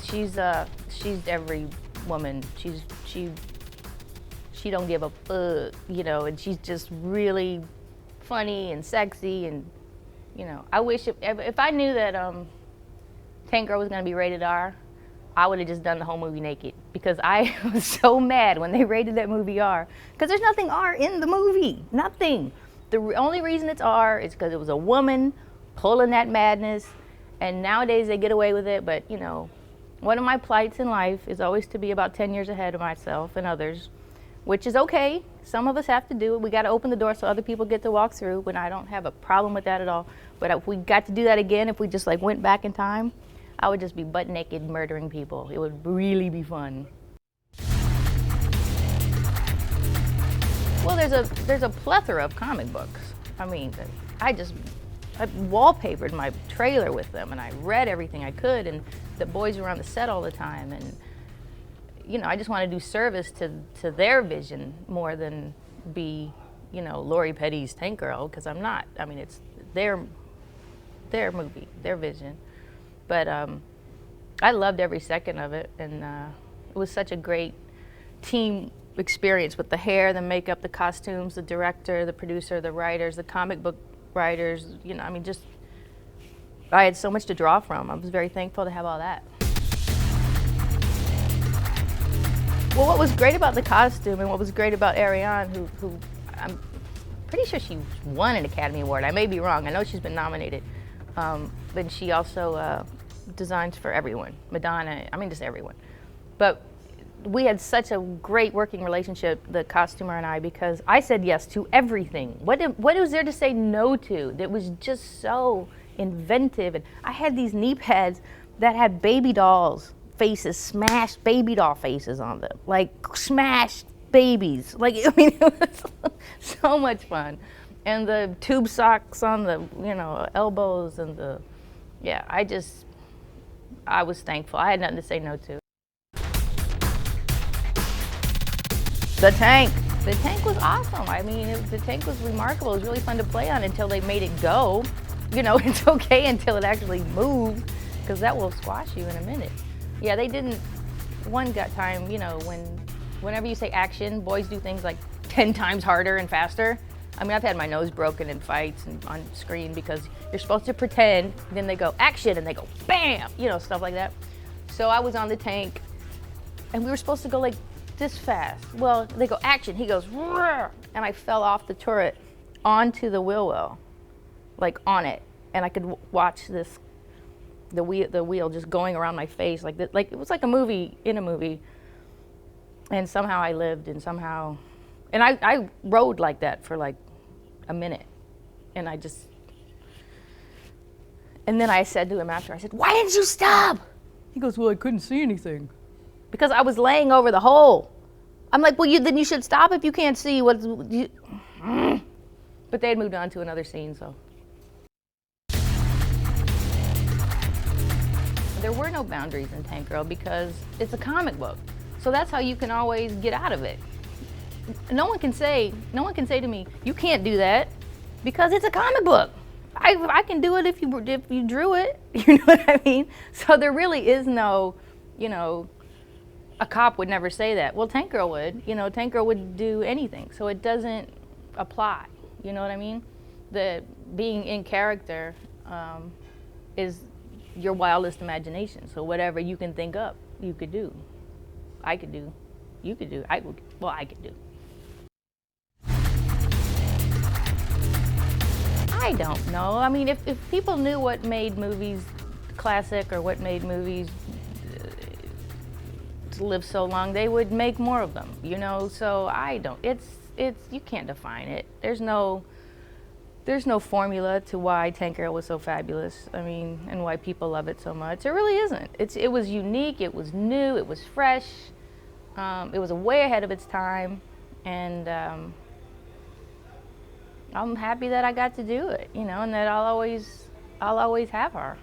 she's every woman. She don't give a fuck, you know, and she's just really funny and sexy, and you know, I wish if I knew that Tank Girl was gonna be rated R, I would have just done the whole movie naked, because I was so mad when they rated that movie R, because there's nothing R in the movie, nothing. The only reason it's R is because it was a woman pulling that madness, and nowadays they get away with it, but you know, one of my plights in life is always to be about 10 years ahead of myself and others, which is okay. Some of us have to do it. We got to open the door so other people get to walk through, but I don't have a problem with that at all. But if we got to do that again, if we just like went back in time, I would just be butt naked murdering people. It would really be fun. Well, there's a plethora of comic books. I mean, I wallpapered my trailer with them, and I read everything I could, and the boys were on the set all the time, and you know, I just want to do service to their vision more than be, you know, Lori Petty's Tank Girl, because I'm not. I mean, it's their movie, their vision. But I loved every second of it, and it was such a great team experience with the hair, the makeup, the costumes, the director, the producer, the writers, the comic book writers. You know, I mean, just I had so much to draw from. I was very thankful to have all that. Well, what was great about the costume and what was great about Ariane, who I'm pretty sure she won an Academy Award. I may be wrong. I know she's been nominated. But she also designs for everyone. Madonna, I mean, just everyone. But we had such a great working relationship, the costumer and I, because I said yes to everything. What was there to say no to? That was just so inventive. And I had these knee pads that had baby dolls faces, smashed baby doll faces on them, like smashed babies. Like, I mean, it was so much fun. And the tube socks on the, you know, elbows, and yeah, I was thankful. I had nothing to say no to. The tank was awesome. I mean, the tank was remarkable. It was really fun to play on until they made it go. You know, it's okay until it actually moved, because that will squash you in a minute. Yeah, they didn't, one gut time, you know, whenever you say action, boys do things like 10 times harder and faster. I mean, I've had my nose broken in fights and on screen because you're supposed to pretend, then they go action and they go bam, you know, stuff like that. So I was on the tank and we were supposed to go like this fast. Well, they go action, he goes, roar, and I fell off the turret onto the wheel well, like on it. And I could watch the wheel just going around my face like that. Like it was like a movie in a movie. And somehow I lived, and somehow, and I rode like that for like a minute. And and then I said to him after, I said, "Why didn't you stop?" He goes, "Well, I couldn't see anything." Because I was laying over the hole. I'm like, "Well, then you should stop if you can't see what you." But they had moved on to another scene, so. There were no boundaries in Tank Girl because it's a comic book. So that's how you can always get out of it. No one can say to me, "You can't do that," because it's a comic book. I can do it if you drew it. You know what I mean? So there really is no, you know, a cop would never say that. Well, Tank Girl would. You know, Tank Girl would do anything. So it doesn't apply. You know what I mean? The being in character is your wildest imagination. So whatever you can think up, you could do. I could do. You could do. I could do. I don't know. I mean, if people knew what made movies classic or what made movies to live so long, they would make more of them, you know? So I don't. It's you can't define it. There's no formula to why Tank Girl was so fabulous. I mean, and why people love it so much. There really isn't. It was unique, it was new, it was fresh. It was way ahead of its time, and I'm happy that I got to do it, you know, and that I'll always have her.